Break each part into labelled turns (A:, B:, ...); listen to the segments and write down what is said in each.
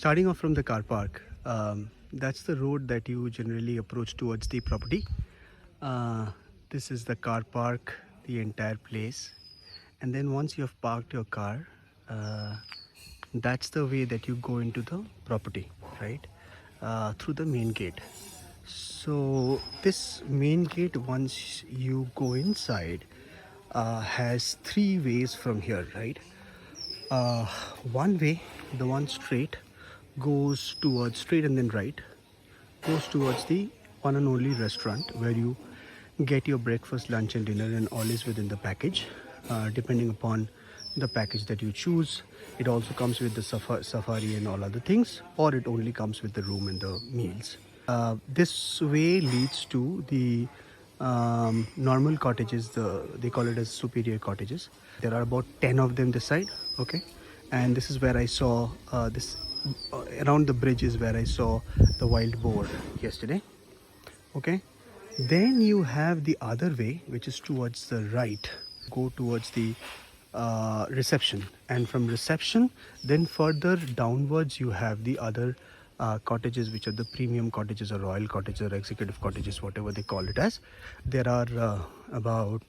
A: starting off from the car park, that's the road that you generally approach towards the property. This is the car park, the entire place. And then once you have parked your car, that's the way that you go into the property, right? Through the main gate. So this main gate, once you go inside, has three ways from here, right? One way, the one straight, goes towards straight and then right, goes towards the one and only restaurant where you get your breakfast, lunch and dinner, and all is within the package. Depending upon the package that you choose, it also comes with the safari and all other things, or it only comes with the room and the meals. This way leads to the normal cottages. They call it as superior cottages. There are about 10 of them this side, okay? And this is where I saw around the bridge is where I saw the wild boar yesterday, okay? Then you have the other way, which is towards the right. Go towards the reception, and from reception then further downwards you have the other cottages, which are the premium cottages or royal cottages or executive cottages, whatever they call it as. There are about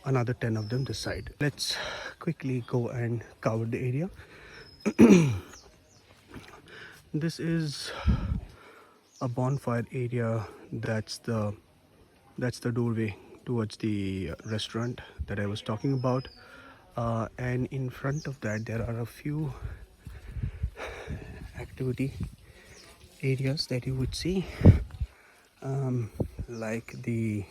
A: another 10 of them this side. Let's quickly go and cover the area. This is a bonfire area. That's the doorway towards the restaurant that I was talking about, and in front of that there are a few activity areas that you would see, like the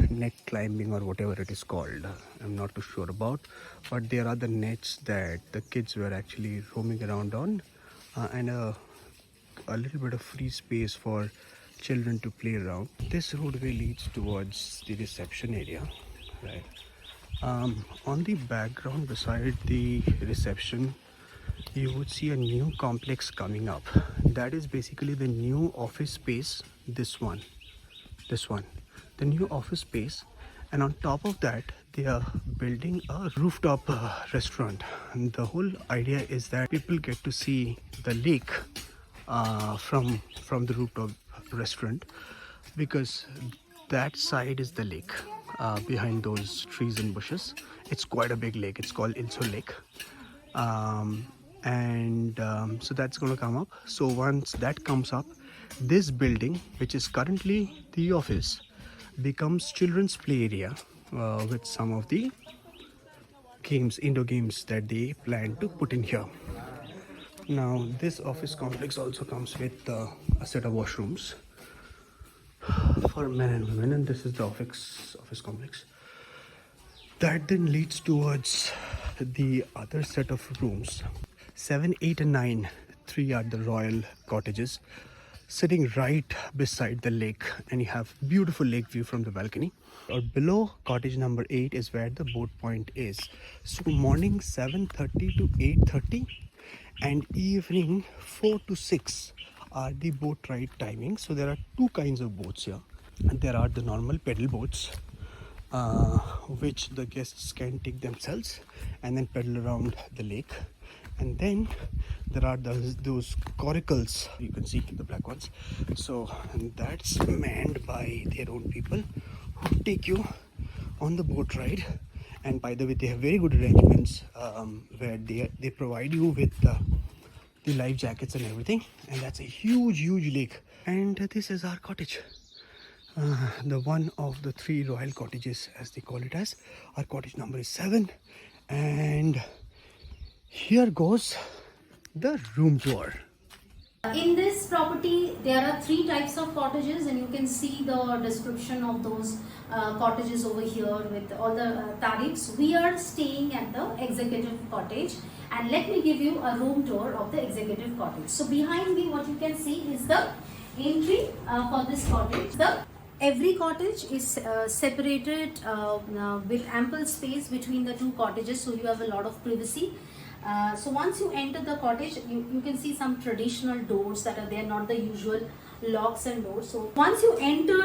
A: net climbing or whatever it is called. I'm not too sure about, but there are the nets that the kids were actually roaming around on, and a little bit of free space for children to play around. This roadway leads towards the reception area, right? On the background beside the reception, you would see a new complex coming up. That is basically the new office space. This one, the new office space, and on top of that they are building a rooftop restaurant. And the whole idea is that people get to see the lake from the rooftop restaurant, because that side is the lake behind those trees and bushes. It's quite a big lake. It's called Ilso Lake. So that's going to come up. So once that comes up, this building, which is currently the office, becomes children's play area with some of the games, indoor games that they plan to put in here. Now this office complex also comes with a set of washrooms for men and women, and this is the office complex. That then leads towards the other set of rooms. 7, 8 and 9, 3 are the royal cottages sitting right beside the lake, and you have beautiful lake view from the balcony. Or below cottage number 8 is where the boat point is. So morning 7:30 to 8:30 and evening 4 to 6 are the boat ride timings. So there are two kinds of boats here. And there are the normal pedal boats, which the guests can take themselves and then pedal around the lake. And then there are those coracles, you can see the black ones. So that's manned by their own people who take you on the boat ride. And by the way, they have very good arrangements where they provide you with the life jackets and everything. And that's a huge lake. And this is our cottage, the one of the 3 royal cottages, as they call it as. Our cottage number is 7, and here goes the room tour.
B: In this property, there are 3 types of cottages, and you can see the description of those cottages over here with all the tariffs. We are staying at the executive cottage, and let me give you a room tour of the executive cottage. So behind me, what you can see is the entry for this cottage. Every cottage is separated with ample space between the 2 cottages, so you have a lot of privacy. So once you enter the cottage, you can see some traditional doors that are there, not the usual locks and doors. So once you enter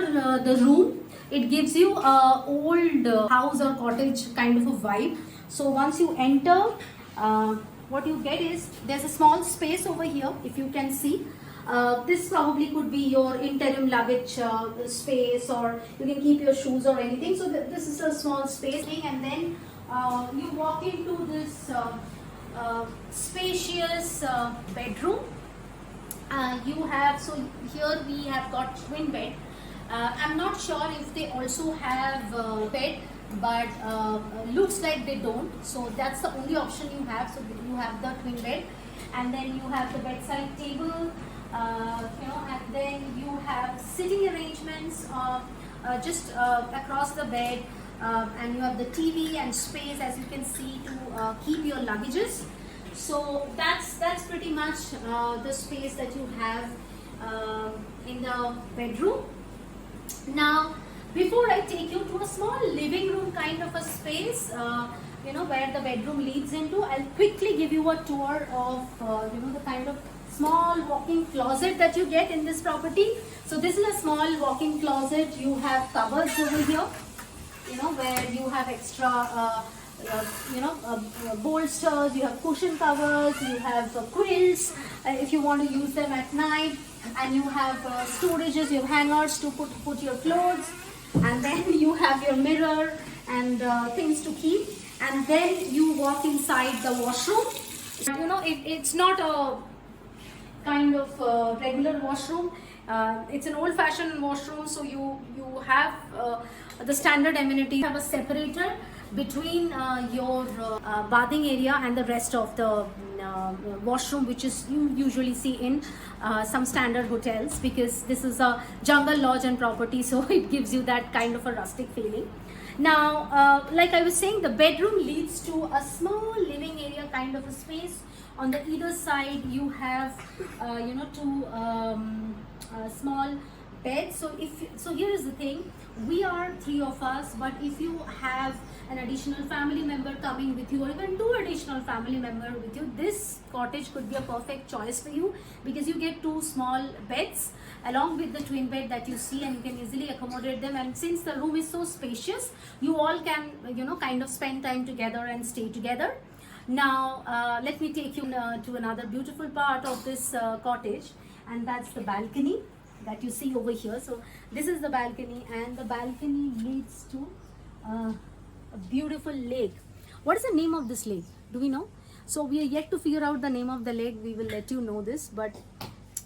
B: the room, it gives you a old house or cottage kind of a vibe. So once you enter, what you get is there's a small space over here, if you can see. This probably could be your interim luggage space, or you can keep your shoes or anything. So this is a small space, and then you walk into this spacious bedroom. You have, so here we have got twin bed. I'm not sure if they also have bed, but looks like they don't. So that's the only option you have. So you have the twin bed, and then you have the bedside table, and then you have sitting arrangements just across the bed, and you have the TV and space, as you can see, to keep your luggages. So that's pretty much the space that you have in the bedroom. Now, before I take you to a small living room kind of a space, where the bedroom leads into, I'll quickly give you a tour of the kind of small walk-in closet that you get in this property. So this is a small walk-in closet. You have cupboards over here, where you have extra bolsters, you have cushion covers, you have quilts if you want to use them at night, and you have storages, you have hangers to put your clothes, and then you have your mirror and things to keep, and then you walk inside the washroom. It's not a kind of regular washroom. It's an old-fashioned washroom, so you have the standard amenities. You have a separator between your bathing area and the rest of the washroom, which is you usually see in some standard hotels, because this is a jungle lodge and property, so it gives you that kind of a rustic feeling. Now, like I was saying, the bedroom leads to a small living area kind of a space. On the either side, you have two small beds. So here is the thing: we are 3 of us, but if you have an additional family member coming with you, or even 2 additional family members with you, this cottage could be a perfect choice for you, because you get 2 small beds along with the twin bed that you see, and you can easily accommodate them. And since the room is so spacious, you all can kind of spend time together and stay together. Now let me take you to another beautiful part of this cottage, and that's the balcony that you see over here. So this is the balcony, and the balcony leads to a beautiful lake. What is the name of this lake? Do we know? So we are yet to figure out the name of the lake. We will let you know this, but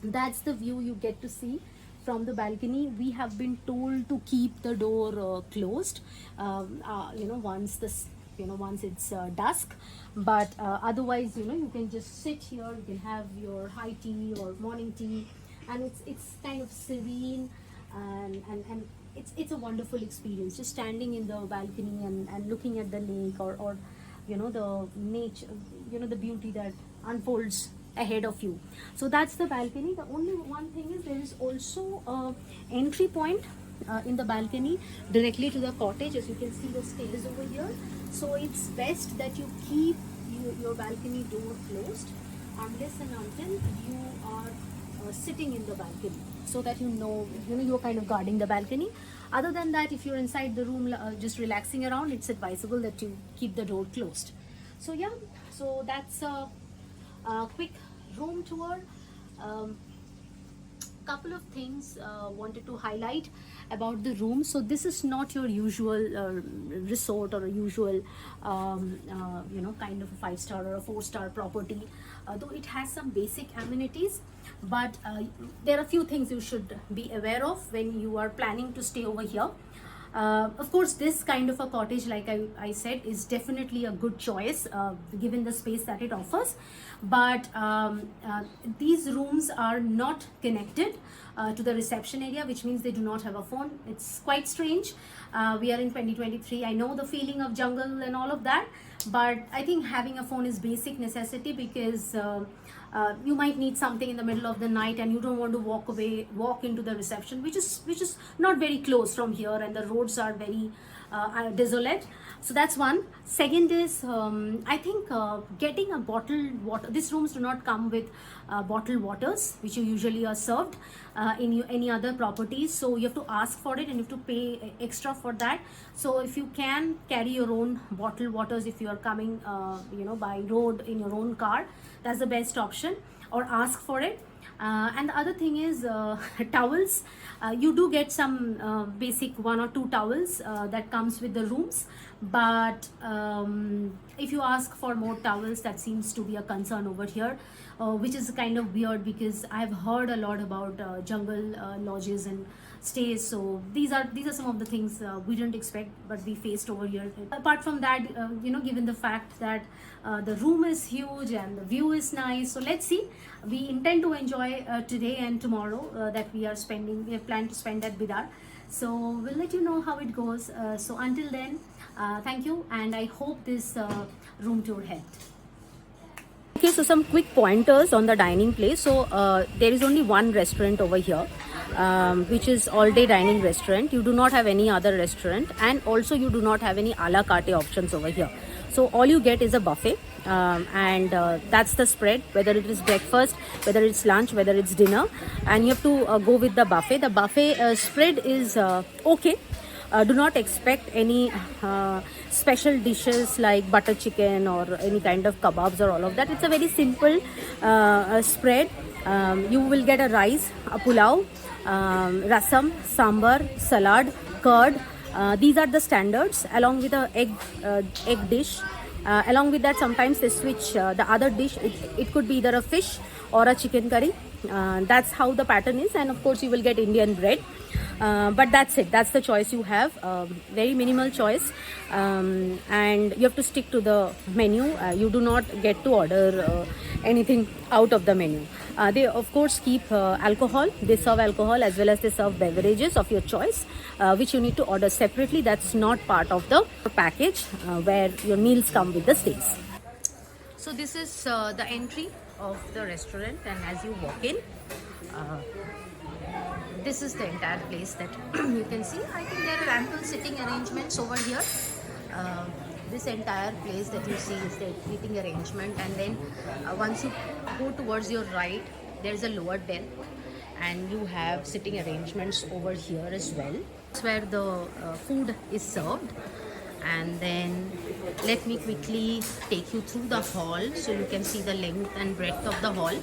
B: that's the view you get to see from the balcony. We have been told to keep the door closed once it's dusk, but otherwise you can just sit here, you can have your high tea or morning tea, and it's kind of serene, and it's a wonderful experience, just standing in the balcony and looking at the lake, or the nature, the beauty that unfolds ahead of you. So that's the balcony. The only one thing is, there is also a entry point in the balcony directly to the cottage. As you can see, the stairs over here. So it's best that you keep your balcony door closed unless and until you are sitting in the balcony, so that you're kind of guarding the balcony. Other than that, if you're inside the room just relaxing around, it's advisable that you keep the door closed. So yeah, so that's a quick room tour. Couple of things wanted to highlight about the room. So this is not your usual resort, or a usual kind of a 5-star or a 4-star property, though it has some basic amenities, but there are a few things you should be aware of when you are planning to stay over here. Of course, this kind of a cottage, like I said, is definitely a good choice given the space that it offers. But these rooms are not connected to the reception area, which means they do not have a phone. It's quite strange. We are in 2023. I know the feeling of jungle and all of that, but I think having a phone is basic necessity, because you might need something in the middle of the night and you don't want to walk into the reception, which is not very close from here, and the roads are very desolate. So that's one. Second is I think getting a bottled water. These rooms do not come with bottled waters, which you usually are served in any other properties. So you have to ask for it and you have to pay extra for that. So if you can carry your own bottled waters, if you are coming by road in your own car, that's the best option, or ask for it. And the other thing is towels. You do get some basic 1 or 2 towels that comes with the rooms, but if you ask for more towels, that seems to be a concern over here, which is kind of weird because I've heard a lot about jungle lodges and stays. So these are some of the things we didn't expect, but we faced over here. Apart from that, given the fact that the room is huge and the view is nice, so let's see. We intend to enjoy today and tomorrow that we have planned to spend at Bidar. So we'll let you know how it goes. So until then, thank you, and I hope this room tour helped. Okay, so some quick pointers on the dining place. So there is only one restaurant over here, which is all-day dining restaurant. You do not have any other restaurant, and also you do not have any a la carte options over here. So all you get is a buffet, and that's the spread, whether it is breakfast, whether it's lunch, whether it's dinner, and you have to go with the buffet. The buffet spread is okay. Do not expect any special dishes like butter chicken or any kind of kebabs or all of that. It's a very simple spread. You will get a rice, a pulao, rasam, sambar, salad, curd. These are the standards, along with a egg dish. Along with that, sometimes they switch the other dish. It could be either a fish or a chicken curry. That's how the pattern is, and of course you will get Indian bread. But that's it. That's the choice you have. Very minimal choice, and you have to stick to the menu. You do not get to order anything out of the menu. They of course keep alcohol. They serve alcohol as well as they serve beverages of your choice, which you need to order separately. That's not part of the package where your meals come with the stays. So this is the entry of the restaurant, and as you walk in, this is the entire place that you can see. I think there are ample sitting arrangements over here. This entire place that you see is the seating arrangement, and then once you go towards your right, there is a lower deck, and you have sitting arrangements over here as well. That's where the food is served. And then let me quickly take you through the hall so you can see the length and breadth of the hall.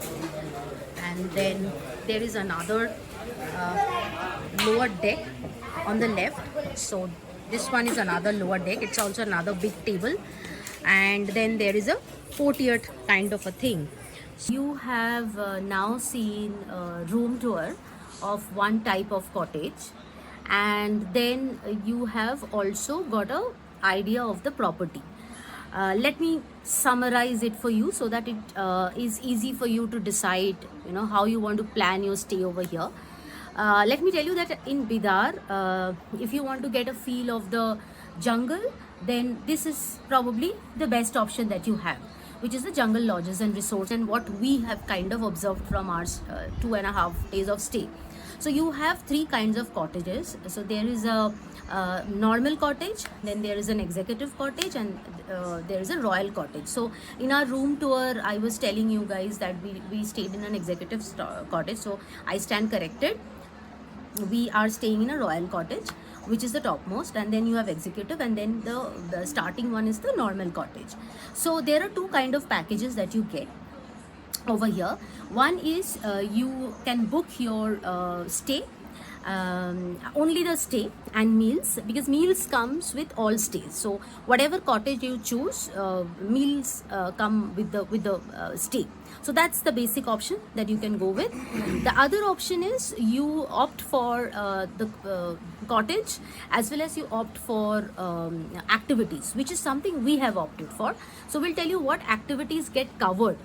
B: And then there is another lower deck on the left. So this one is another lower deck. It's also another big table, and then there is a courtyard kind of a thing. So you have now seen a room tour of one type of cottage, and then you have also got a idea of the property. Let me summarize it for you so that it is easy for you to decide how you want to plan your stay over here. Let me tell you that in Bidar, if you want to get a feel of the jungle, then this is probably the best option that you have, which is the jungle lodges and resorts, and what we have kind of observed from our 2.5 days of stay. So you have 3 kinds of cottages. So there is a normal cottage, then there is an executive cottage, and there is a royal cottage. So in our room tour, I was telling you guys that we stayed in an executive cottage. So I stand corrected. We are staying in a royal cottage, which is the topmost, and then you have executive, and then the starting one is the normal cottage. So there are 2 kind of packages that you get over here. One is you can book your stay, only the stay and meals, because meals comes with all stays. So whatever cottage you choose, meals come with the stay. So that's the basic option that you can go with. The other option is you opt for the cottage, as well as you opt for activities, which is something we have opted for. So we'll tell you what activities get covered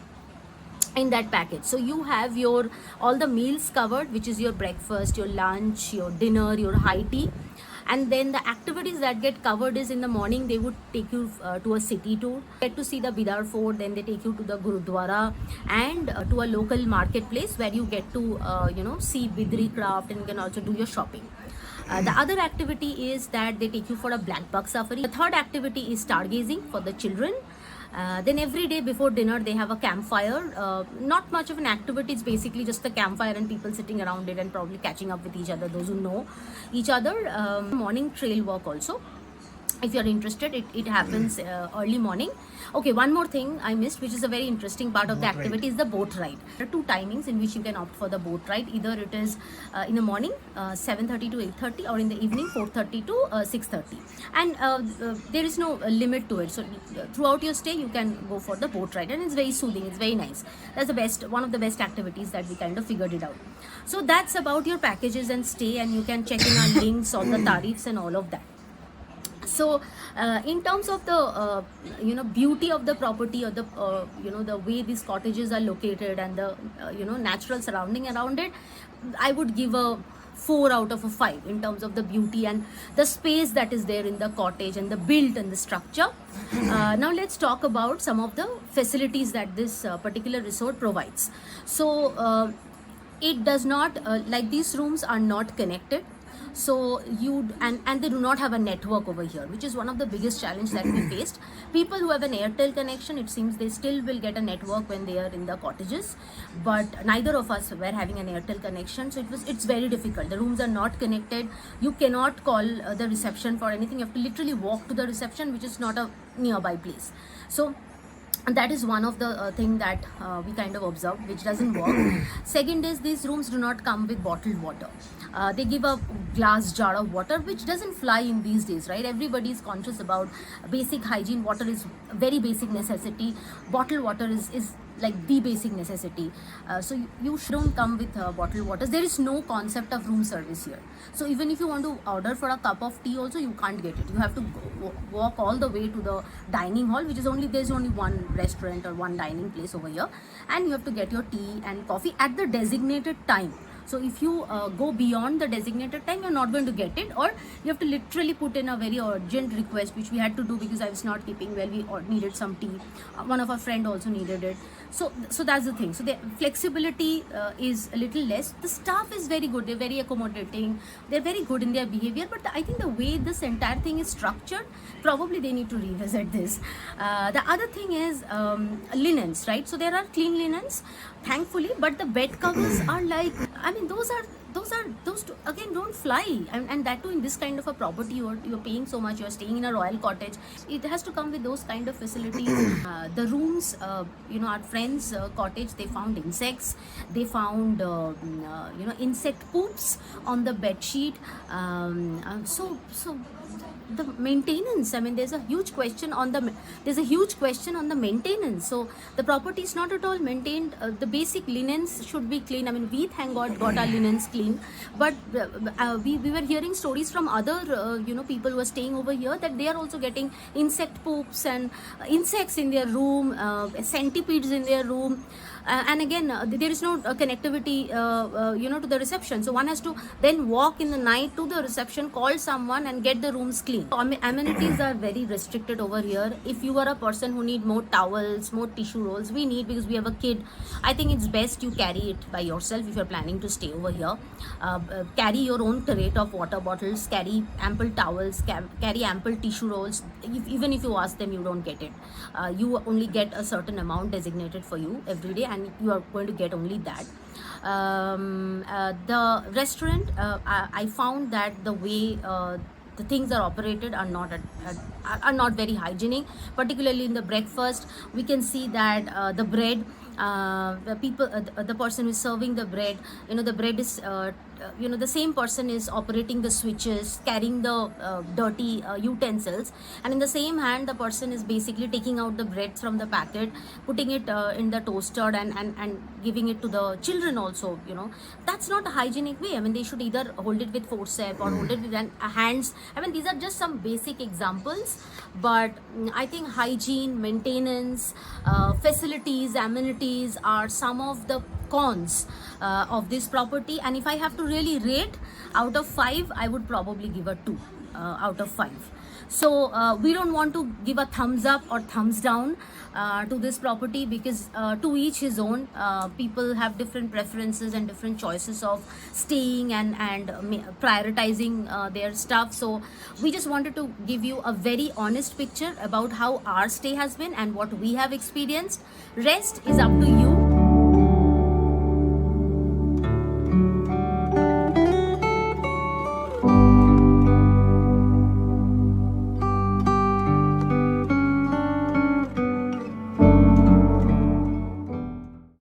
B: in that package. So you have all the meals covered, which is your breakfast, your lunch, your dinner, your high tea.
C: And then the activities that get covered is in the morning they would take you to a city tour, get to see the Bidar fort, then they take you to the Gurudwara and to a local marketplace where you get to see Bidri craft, and you can also do your shopping. The other activity is that they take you for a Blackbuck safari. The third activity is stargazing for the children. Then every day before dinner they have a campfire. Not much of an activity, it's basically just the campfire and people sitting around it and probably catching up with each other, those who know each other. Morning trail walk also, if you're interested, it happens early morning. Okay, one more thing I missed, which is a very interesting part of the activity, is the boat ride. There are two timings in which you can opt for the boat ride. Either it is in the morning 7:30 to 8:30, or in the evening 4:30 to 6:30, and there is no limit to it. So throughout your stay you can go for the boat ride, and it's very soothing, it's very nice. That's the best, one of the best activities that we kind of figured it out. So that's about your packages and stay, and you can check in our links on the tariffs and all of that. So in terms of the beauty of the property, or the the way these cottages are located and the natural surrounding around it, I would give a 4 out of a 5 in terms of the beauty and the space that is there in the cottage and the build and the structure. Now let's talk about some of the facilities that this particular resort provides. So it does not like, these rooms are not connected. So and they do not have a network over here, which is one of the biggest challenge that we faced. People who have an Airtel connection, it seems they still will get a network when they are in the cottages, but neither of us were having an Airtel connection, so it's very difficult. The rooms are not connected. You cannot call the reception for anything. You have to literally walk to the reception, which is not a nearby place. So that is one of the thing that we kind of observed, which doesn't work. Second is, these rooms do not come with bottled water. They give a glass jar of water, which doesn't fly in these days, right? Everybody is conscious about basic hygiene. Water is very basic necessity. Bottled water is like the basic necessity. So you don't come with bottled waters. There is no concept of room service here. So even if you want to order for a cup of tea also, you can't get it. You have to walk all the way to the dining hall, which is there's only one restaurant or one dining place over here, and you have to get your tea and coffee at the designated time. So if you go beyond the designated time, you're not going to get it, or you have to literally put in a very urgent request, which we had to do because I was not keeping well. We needed some tea. One of our friend also needed it. So that's the thing. So the flexibility is a little less. The staff is very good. They're very accommodating. They're very good in their behavior. But I think the way this entire thing is structured, probably they need to revisit this. The other thing is linens, right? So there are clean linens, thankfully, but the bed covers are like, I mean, those two, again, don't fly, and that too in this kind of a property. You're paying so much, you're staying in a royal cottage, it has to come with those kind of facilities. The rooms, our friends cottage, they found insects, they found insect poops on the bed sheet. So the maintenance, I mean, there's a huge question on the maintenance. So the property is not at all maintained. The basic linens should be clean. I mean, we thank God got our linens clean, but we were hearing stories from other people who are staying over here that they are also getting insect poops and insects in their room, centipedes in their room. And again, there is no connectivity to the reception, so one has to then walk in the night to the reception, call someone and get the rooms clean. Amenities are very restricted over here. If you are a person who need more towels, more tissue rolls, we need, because we have a kid, I think it's best you carry it by yourself if you're planning to stay over here. Carry your own crate of water bottles, carry ample towels, carry ample tissue rolls. Even if you ask them, you don't get it. You only get a certain amount designated for you every day, and you are going to get only that. The restaurant, I found that the way the things are operated are not very hygienic, particularly in the breakfast. We can see that the bread, the person who is serving the bread, the bread is the same person is operating the switches, carrying the dirty utensils, and in the same hand the person is basically taking out the bread from the packet, putting it in the toaster and giving it to the children also. That's not a hygienic way. I mean, they should either hold it with forceps or hold it with hands. I mean, these are just some basic examples, but I think hygiene, maintenance, facilities, amenities are some of the cons of this property. And if I have to really rate out of 5, I would probably give a 2 out of 5. So we don't want to give a thumbs up or thumbs down to this property, because to each his own. People have different preferences and different choices of staying and prioritizing their stuff. So we just wanted to give you a very honest picture about how our stay has been and what we have experienced. Rest is up to you.